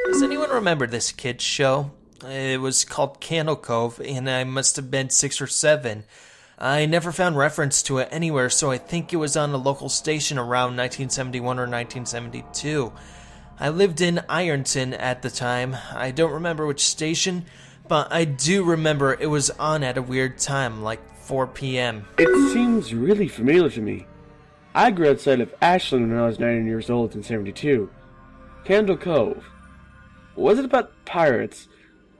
Does anyone remember this kids show? It was called Candle Cove, and I must have been 6 or 7. I never found reference to it anywhere, so I think it was on a local station around 1971 or 1972. I lived in Ironton at the time. I don't remember which station, but I do remember it was on at a weird time, like 4 p.m. It seems really familiar to me. I grew outside of Ashland when I was 9 years old in 72. Candle Cove. Was it about pirates?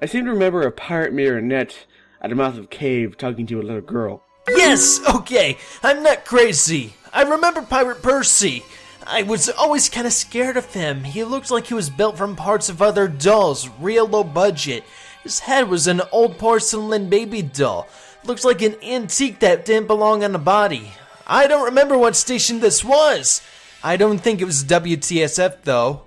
I seem to remember a pirate marionette at the mouth of a cave talking to a little girl. Yes, okay, I'm not crazy. I remember Pirate Percy. I was always kind of scared of him. He looked like he was built from parts of other dolls, real low budget. His head was an old porcelain baby doll. Looked like an antique that didn't belong on a body. I don't remember what station this was. I don't think it was WTSF though.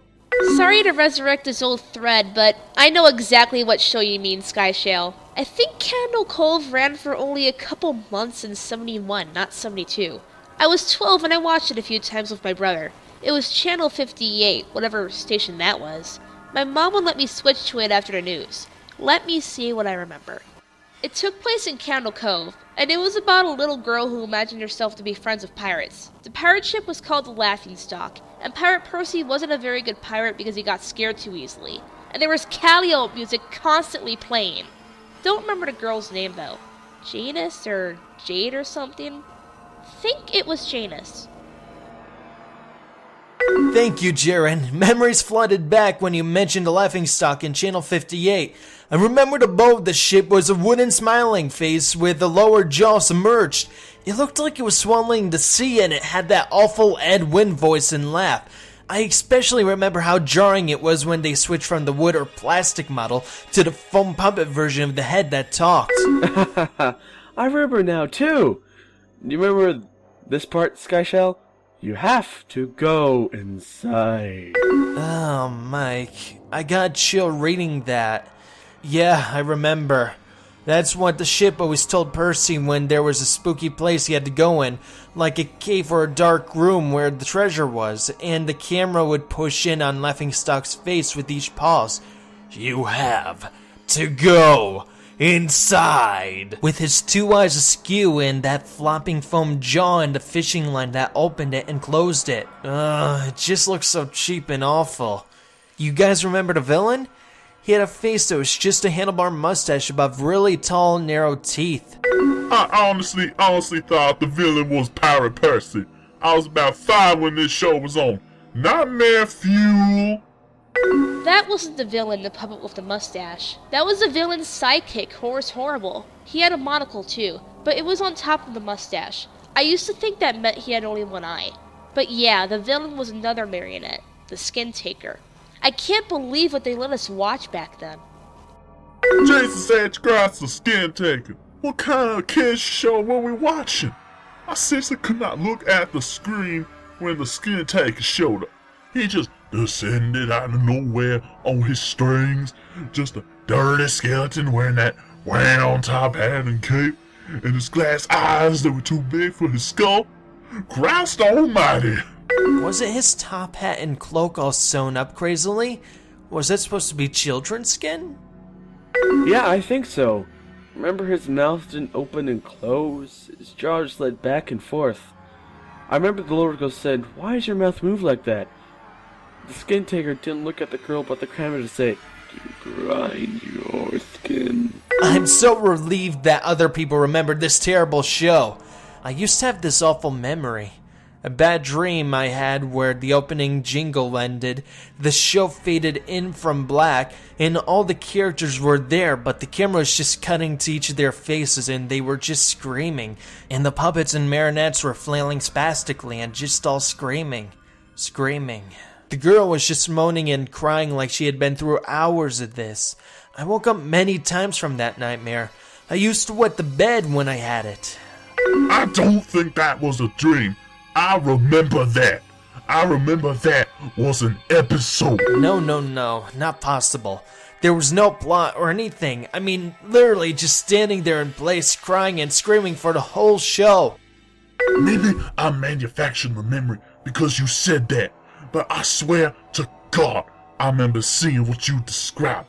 Sorry to resurrect this old thread, but I know exactly what show you mean, Skyshale. I think Candle Cove ran for only a couple months in 71, not 72. I was 12 and I watched it a few times with my brother. It was Channel 58, whatever station that was. My mom would let me switch to it after the news. Let me see what I remember. It took place in Candle Cove, and it was about a little girl who imagined herself to be friends with pirates. The pirate ship was called the Laughingstock, and Pirate Percy wasn't a very good pirate because he got scared too easily. And there was Calliope music constantly playing. Don't remember the girl's name though. Janice or Jade or something? Think it was Janice. Thank you, Jaren. Memories flooded back when you mentioned the Laughingstock in Channel 58. I remembered above the ship was a wooden smiling face with the lower jaw submerged. It looked like it was swallowing the sea and it had that awful Ed Wynn voice and laugh. I especially remember how jarring it was when they switched from the wood or plastic model to the foam puppet version of the head that talked. I remember now too. Do you remember this part, Skyshell? You have to go inside. Oh, Mike, I got chill reading that. Yeah, I remember. That's what the ship always told Percy when there was a spooky place he had to go in, like a cave or a dark room where the treasure was, and the camera would push in on Laughingstock's face with each pause. You have to go inside. With his 2 eyes askew and that flopping foam jaw and the fishing line that opened it and closed it. It just looks so cheap and awful. You guys remember the villain? He had a face that was just a handlebar mustache above really tall, narrow teeth. I honestly thought the villain was Pirate Percy. I was about 5 when this show was on. Nightmare Fuel. That wasn't the villain, the puppet with the mustache. That was the villain's sidekick, Horace Horrible. He had a monocle too, but it was on top of the mustache. I used to think that meant he had only one eye. But yeah, the villain was another marionette, the Skin Taker. I can't believe what they let us watch back then. Jason said you got the Skin Taker. What kind of kids show were we watching? I seriously could not look at the screen when the Skin Taker showed up. He just descended out of nowhere on his strings, just a dirty skeleton wearing that round top hat and cape, and his glass eyes that were too big for his skull. Christ almighty! Was it his top hat and cloak all sewn up crazily? Was that supposed to be children's skin? Yeah, I think so. Remember his mouth didn't open and close? His jaw just slid back and forth. I remember the little girl said, "Why does your mouth move like that?" The Skin Taker didn't look at the girl but the camera to say, "To grind your skin." I'm so relieved that other people remembered this terrible show. I used to have this awful memory. A bad dream I had where the opening jingle ended, the show faded in from black, and all the characters were there, but the camera was just cutting to each of their faces and they were just screaming, and the puppets and marionettes were flailing spastically and just all screaming. The girl was just moaning and crying like she had been through hours of this. I woke up many times from that nightmare. I used to wet the bed when I had it. I don't think that was a dream. I remember that. I remember that was an episode. No, not possible. There was no plot or anything. I mean, literally just standing there in place, crying and screaming for the whole show. Maybe I'm manufacturing the memory because you said that, but I swear to God, I remember seeing what you described.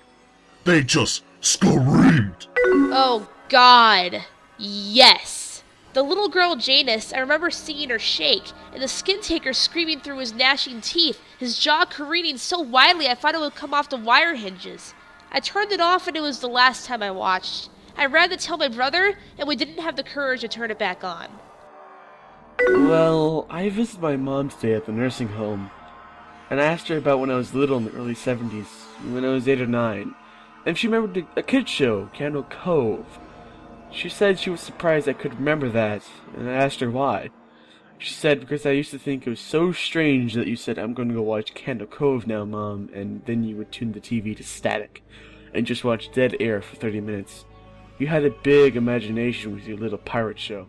They just screamed. Oh, God. Yes. The little girl Janus, I remember seeing her shake, and the skin taker screaming through his gnashing teeth, his jaw careening so wildly I thought it would come off the wire hinges. I turned it off and it was the last time I watched. I ran to tell my brother, and we didn't have the courage to turn it back on. Well, I visited my mom today at the nursing home, and I asked her about when I was little in the early 70s, when I was 8 or 9, and she remembered a kid's show, Candle Cove. She said she was surprised I could remember that, and I asked her why. She said, because I used to think it was so strange that you said, I'm going to go watch Candle Cove now, Mom, and then you would tune the TV to static, and just watch dead air for 30 minutes. You had a big imagination with your little pirate show.